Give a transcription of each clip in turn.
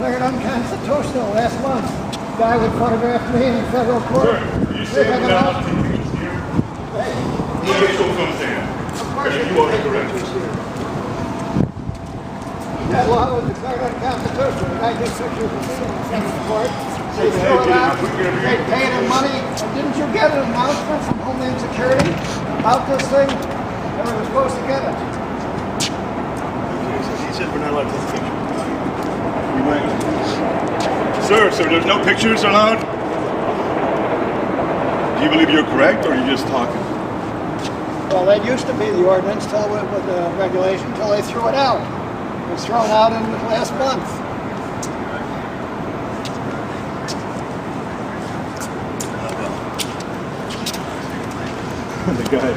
declared unconstitutional last month. The guy would photograph me in federal court. Sir, you said we're not allowed to take pictures here? You make sure we understand. Because you are incorrect. That law was declared unconstitutional. I did pictures of me in federal court. They threw it out. They paid him money. And didn't you get an announcement from Homeland Security about this thing? They were supposed to get it. He said we're not allowed to take pictures. Sir, there's no pictures allowed? Do you believe you're correct, or are you just talking? Well, that used to be the ordinance till with the regulation until they threw it out. It was thrown out in the last month. The guy.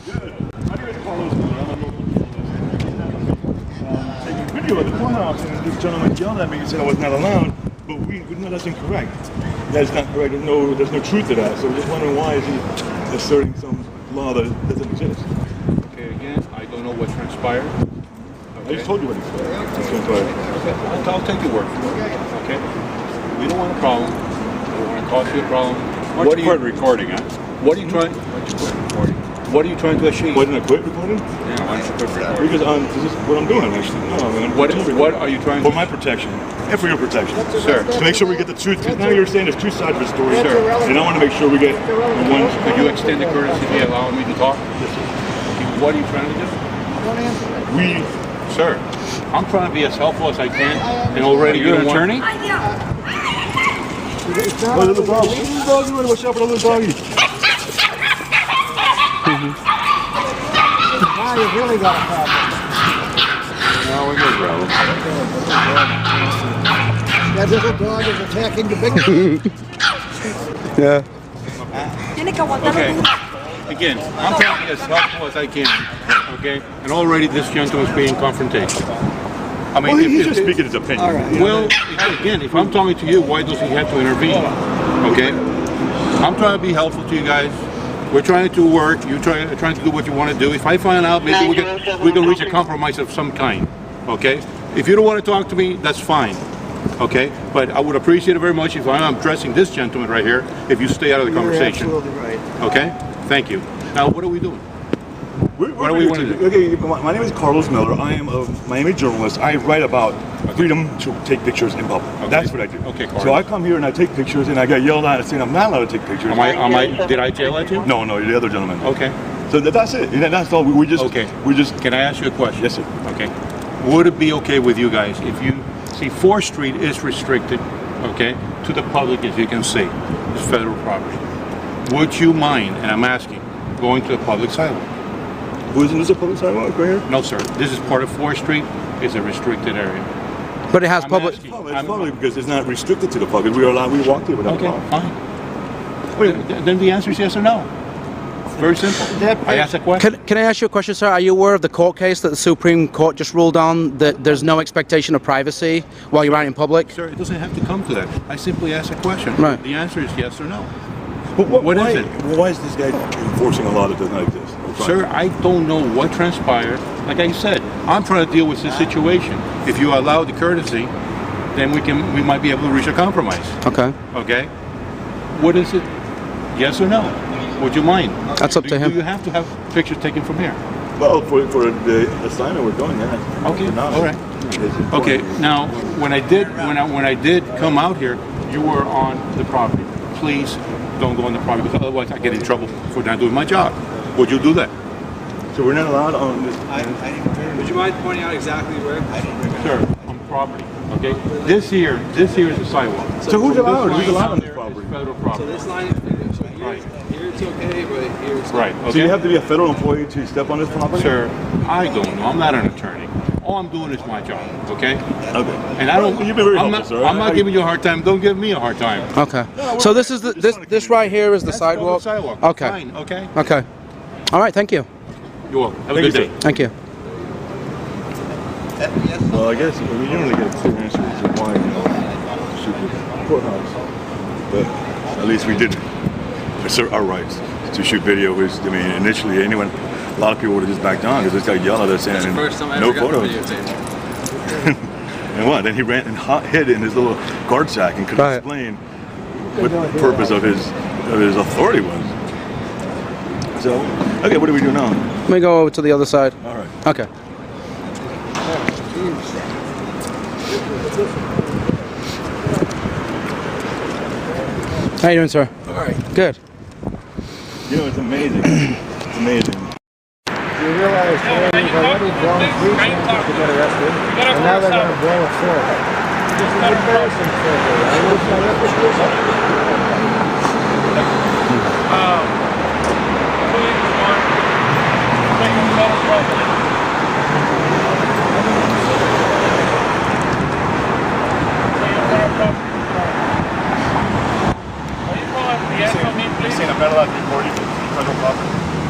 Good. My name is Carlos Miller. I'm a local taking a video at the courthouse, and this gentleman yelled at me and said I was not allowed, but we know that's incorrect. That's not correct. There's no truth to that. So we're just wondering why is he asserting some law that doesn't exist. Okay, again, I don't know what transpired. Okay. I just told you what he said. Okay, I'll take your word for it. Okay? We don't want a problem. We don't want to cause you a problem. What are you recording, huh? What are you trying? What are you trying to achieve? Why didn't I quit recording? Yeah, why don't you quit recording? Because this is what I'm doing, actually. No, I mean, What are you trying to? For my protection. And for your protection. Sir. To make sure we get the truth. Because now you're saying there's two sides of the story. Sir. And I want to make sure we get the one. Could you extend the courtesy by allowing me to talk? Yes, sir. Okay, what are you trying to do? We. Sir, I'm trying to be as helpful as I can, and already You're an attorney? Oh, little dog. Little dog, you want to watch out for the little doggy. Now you've really got a problem. No, we're good, brother. That little dog is attacking the big dog. Yeah. Okay. Again, I'm trying to be as helpful as I can. Okay? And already this gentleman is being confrontational. I mean, Well, he's just speaking his opinion. All right. Well, again, if I'm talking to you, why does he have to intervene? Okay? I'm trying to be helpful to you guys. We're trying to work. You're trying to do what you want to do. If I find out, maybe we can reach a compromise of some kind. Okay? If you don't want to talk to me, that's fine. Okay? But I would appreciate it very much if I'm addressing this gentleman right here, if you stay out of the conversation. You're absolutely right. Okay? Thank you. Now, what are we doing? What do we want to do? Okay, my name is Carlos Miller. I am a Miami journalist. I write about freedom to take pictures in public. Okay. That's what I do. Okay, Carlos. So I come here and I take pictures, and I get yelled at saying I'm not allowed to take pictures. Did I yell at you? No, the other gentleman. Okay. So that's it. That's all. We just. Can I ask you a question? Yes, sir. Okay. Would it be okay with you guys if you see 4th Street is restricted, okay, to the public, as you can see, it's federal property. Would you mind, and I'm asking, going to the public sidewalk? Isn't this a public sidewalk right here? No, sir. This is part of 4th Street. It's a restricted area. But it has I'm public. asking- No, it's public because it's not restricted to the public. We walk here without a Okay, problem. fine. Then the answer is yes or no. Very simple. I asked a question. Can I ask you a question, sir? Are you aware of the court case that the Supreme Court just ruled on, that there's no expectation of privacy while you're out in public? Sir, it doesn't have to come to that. I simply asked a question. Right. The answer is yes or no. But What is it? Why is this guy enforcing a law that does not exist? Sir, I don't know what transpired. Like I said, I'm trying to deal with this situation. If you allow the courtesy, then we might be able to reach a compromise. Okay. Okay? What is it? Yes or no? Would you mind? That's up to him. Do you have to have pictures taken from here? Well, for the assignment we're doing, yeah. Okay, For now, all right. it's important. Okay, now when I did come out here, you were on the property. Please don't go on the property because otherwise I get in trouble for not doing my job. Would you do that? So we're not allowed on this. Would you mind pointing out exactly where? Sure, on property. Okay? This here is the sidewalk. So who's allowed? This Who's allowed on this line property? is federal So property. this line is so here, Right. here it's okay, but here it's not. Right, okay? So you have to be a federal employee to step on this property? Sir, I don't know. I'm not an attorney. All I'm doing is my job, okay? Okay. And I don't. You've been very I'm helpful, not, sir. I'm not giving you a hard time. Don't give me a hard time. Okay. So this is this right here is the That's sidewalk. sidewalk. Okay. Fine, okay? Okay. All right. Thank you. You're welcome. Have a Thank good you, day. sir. Thank you. Well, I guess we usually get clear answers of why, to shoot the courthouse. But at least we did assert our rights to shoot video. I mean, initially, a lot of people would have just backed down because this guy yelled at us saying That's the first time I no ever got photos. videotaped. And what? Then he ran and hid in his little guard sack and couldn't explain what the purpose of his authority was. So, okay, what do we do now? Let me go over to the other side. All right. Okay. How you doing, sir? All right. Good. You know, it's amazing. It's amazing. You realize he's already blown 3 chances to get arrested, and now they're going to blow a 4th. This is embarrassing for you. I wish I never did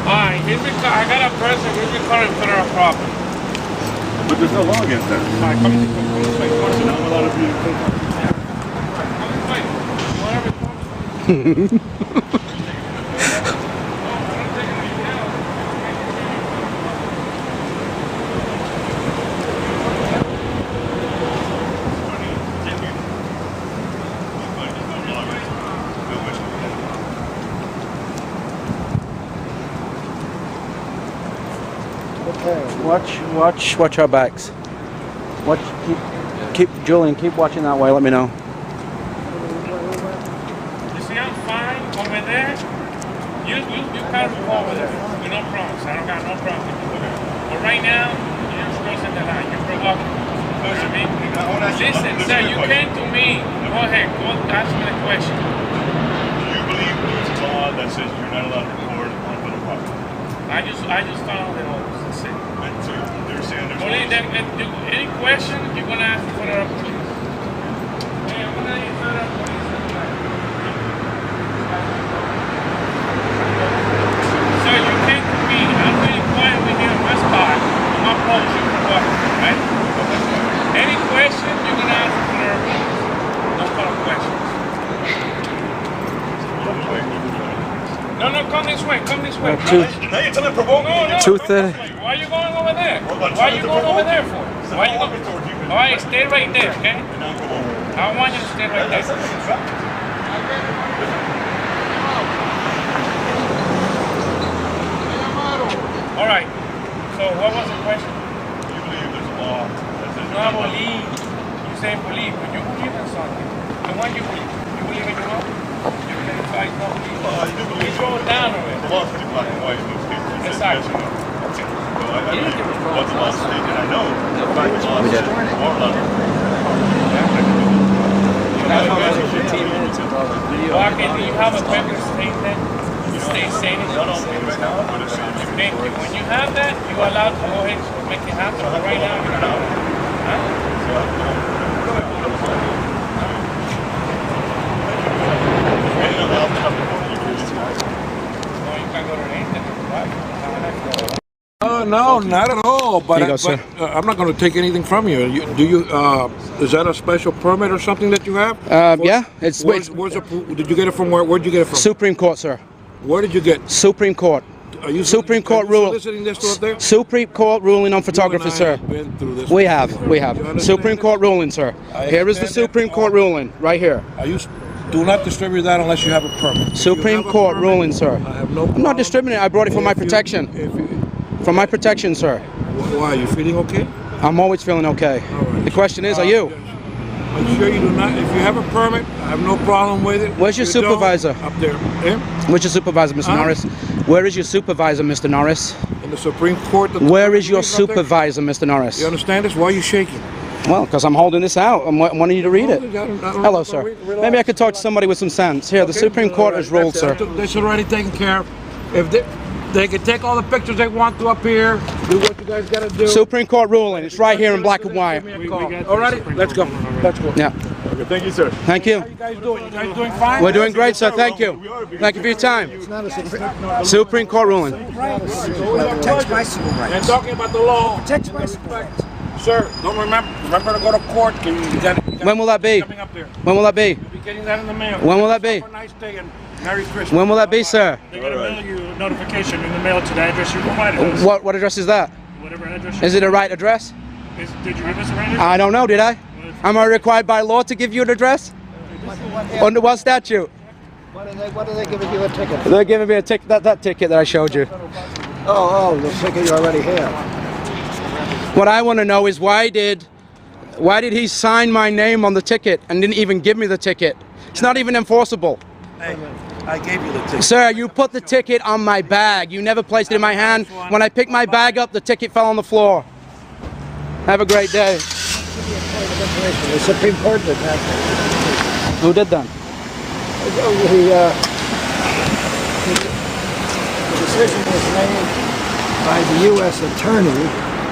Alright, I got a person, he's recording federal property. But there's no law against that. Alright, come this way. So now I'm allowed to be Come this way. You wanna record? Watch our backs. Keep Julian, keep watching that way. Let me know. You see, I'm fine over there. You can go over there. With no problems. I don't got no problem. But right now, you're crossing the line. You're provoking. Listen, sir, you came to me. Go ahead. Go ask me the question. Do you believe there's a law that says you're not allowed to record on federal property? I just followed the rules. That's it. So they're saying there's Any question, you're going to ask for the police. Hey, I'm going to ask for the police. Sir, you came to me. I'm really quiet with you in my spot. On my post, you can walk, right? Any question, you're going to ask for the police. No further questions. No, come this way. Come this way. now you're trying to provoke me. No, 2:30. why are you going over there? Why are you going over there for? Why you going? All right, stay right there, okay? I want you to stay right there. All right. So what was the question? Do you believe there's a law that says No, I believe. You say believe, but you believe in something. And when you believe in your own? You can fight no belief. I do believe You go down already. the law's pretty black and white in most cases. It says Exactly. yes or no. So I believe what the law states, and I know the fact the law says you are allowed to Walking, do you have a paper statement? Stay saying it. No, right now I'm going to say Thank you. When you have that, you're allowed to go ahead and make it happen. But right now, you're not. Huh? No, you can't go to the internet, right? No, not at all. But, Here you go, sir. I'm not going to take anything from you. Is that a special permit or something that you have? Yeah, Did you get it from where? Where did you get it from? Supreme Court, sir. Where did you get? Supreme Court. Are you Supreme Court rule. soliciting this to up there? Supreme Court ruling on photography, sir. Been through this We before. have. You understand Supreme Court ruling, sir. I Here is the understand that. Supreme Court ruling, right here. Do not distribute that unless you have a permit. If you Supreme have a Court permit, ruling, sir. I have no I'm problem. not distributing it. I brought it for my If you- protection. if For my protection, sir. Why? Are you feeling okay? I'm always feeling okay. All right. The question is, are you? Make sure you do not. If you have a permit, I have no problem with it. Where's your If you don't, supervisor? Up there. Yeah? Where's your supervisor, Mr. Huh? Norris? Where is your supervisor, Mr. Norris? In the Supreme Court. Where is your Up there? supervisor, Mr. Norris? You understand this? Why are you shaking? Well, because I'm holding this out. I'm wanting you to read it. I don't Hello, know. sir. Relax. Maybe I could talk to somebody with some sense. Here, the Supreme Court has ruled, sir. That's already taken care of. If they can take all the pictures they want to up here, do what you guys got to do. Supreme Court ruling. It's right here in black and white. Give me a call. All righty, let's go. Let's go. Yeah. Okay, thank you, sir. Thank you. How you guys doing? You guys doing fine? We're doing great, sir. Thank you. Thank you for your time. Supreme Court ruling. Protects my civil And rights. talking about the law. Protects my civil rights. Sir, don't remember to go to court. You got When will that be? coming up there. When will that be? You'll be getting that in the mail. When will that be? Have a nice day and Merry Christmas. When will that be, sir? They're going to mail you a notification in the mail to the address you provided us. What address is that? Whatever address. Is it a right address? Did you give us the right address? I don't know, did I? Well, Am I required by law to give you an address? Under what statute? What are they giving you a ticket for? They're giving me a ticket, that ticket that I showed you. Oh, the ticket you already have. What I want to know is why did he sign my name on the ticket and didn't even give me the ticket? It's not even enforceable. Hey, I gave you the ticket. Sir, you put the ticket on my bag. You never placed it in my hand. When I picked my bag up, the ticket fell on the floor. Have a great day. The Supreme Court did that. Who did that? The decision was made by the U.S. attorney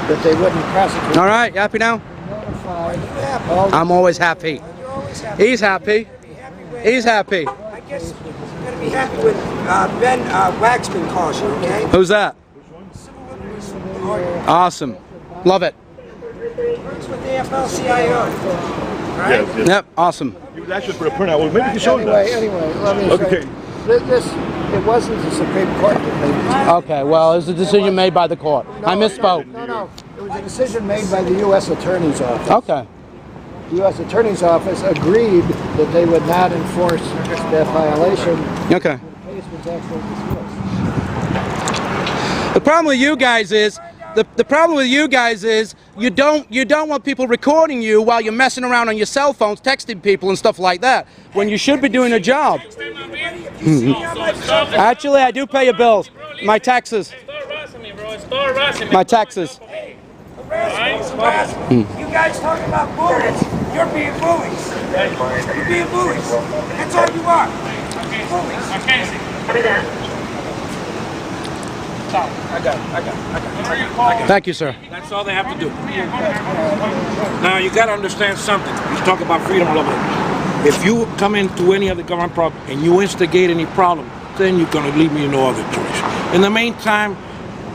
that they wouldn't prosecute. All right, you happy now? I'm always happy. He's happy. He's happy. I guess you're going to be happy with Ben Waxman caution, okay? Who's that? Awesome. Love it. Works with the AFL-CIO. Right? Yes. Yep, awesome. He was actually for a printout. Well, maybe you show him that. Anyway, let me Okay. say, it wasn't the Supreme Court that made it. Okay, well, it was a decision made by the court. I misspoke. No. It was a decision made by the U.S. Attorney's Office. Okay. The U.S. Attorney's Office agreed that they would not enforce that violation. Okay. The case was actually dismissed. The problem with you guys is you don't want people recording you while you're messing around on your cell phones, texting people and stuff like that, when you should be doing a job. Actually, I do pay your bills, my taxes. My taxes. You guys talking about bullies. You're being bullies. You're being bullies. That's all you are. Bullies. Thank you, sir. That's all they have to do. Now, you got to understand something. You talk about freedom of love. If you come into any other government problem and you instigate any problem, then you're going to leave me no other choice. In the meantime,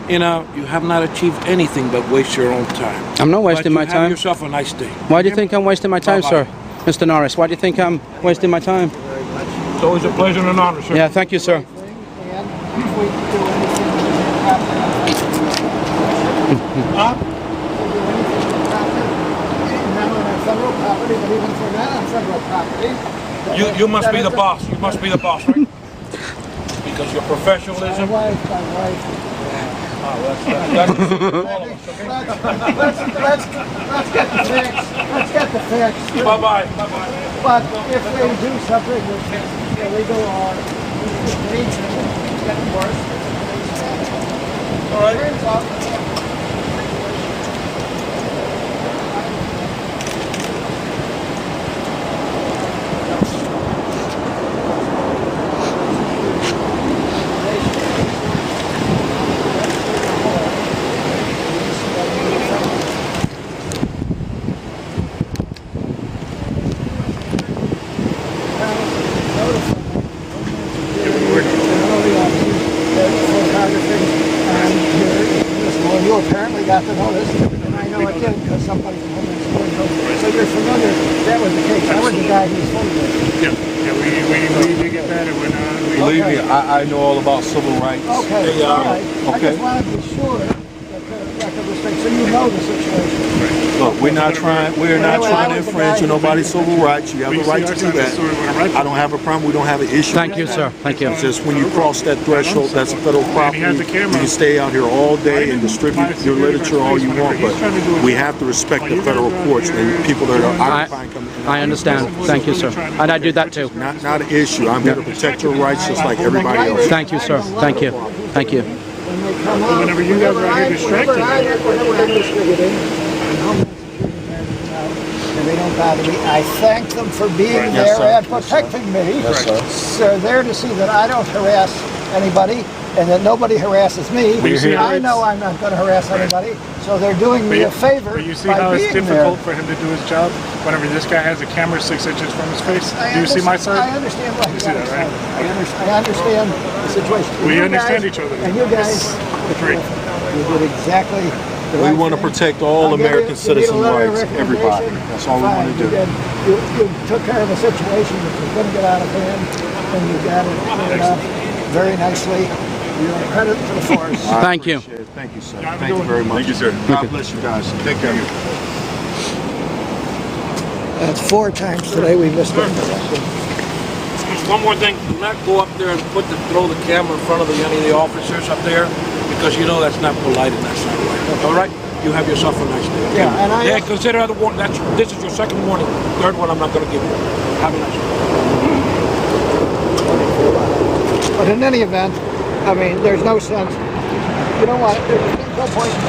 you have not achieved anything but waste your own time. I'm not wasting my Have time. yourself a nice day. Why do you think I'm wasting my time, sir? Mr. Norris, why do you think I'm wasting my time? It's always a pleasure and an honor, sir. Yeah, thank you, sir. And if we do anything not on our federal property, but even for not on federal property. You must be the boss. You must be the boss, right? Because your professionalism. My wife. Let's get the facts. Let's get the facts. Bye-bye. But if they do something that's illegal or dangerous, it's getting worse. All right. Turns out, you apparently got the notice, and I know it did because somebody from Homeland Security knows. So you're familiar. That was the case. I was the guy who was photographed. We get better when Believe me, I know all about civil rights. Okay, Hey, all right. I okay. just wanted to be sure that the record was straight, so you know the situation. Look, we're not trying to infringe on nobody's civil rights. You have a right to do that. I don't have a problem. We don't have an issue. Thank you, sir. Thank you. It's just when you cross that threshold, that's a federal property. has the You camera. can stay out here all day and distribute your literature all you want, but we have to respect the federal courts and people that are occupying. I understand. Thank you, sir. And I do that too. Not an issue. I'm here to protect your rights just like everybody else. Thank you, sir. Thank you. Thank you. When they come out, Whenever you guys are out here distracted. whenever I'm distributing, and Homeland Security guards come out, and they don't bother me, I thank them for being there and protecting me. So they're there to see that I don't harass anybody and that nobody harasses me. I know I'm not going to harass anybody, so they're doing me a favor But you see by how it's being difficult there. for him to do his job whenever this guy has a camera 6 inches from his face? Do you see my side? I understand why you see that, right? I understand the situation. We You understand guys- each other. And you guys, Agree. you did exactly the We right want to thing. protect all I'll give American you- give you a citizen letter of rights, everybody. recommendation. That's all we want Fine, to do. You took care of a situation that was going to get out of hand, and you got it cleared up very nicely. You're a credit to the force. Thank you. Appreciate it. Thank you, sir. Thank you very much. Thank you, sir. God bless you guys. Take care. That's 4 times today we missed it. One more thing, do not go up there and throw the camera in front of any of the officers up there, because you know that's not polite and that's not right. All right? You have yourself a nice day. Okay? Yeah, and I consider other warning. This is your second warning. Third one I'm not going to give you. Have a nice day. But in any event, I mean, there's no sense. You know what? There's no point in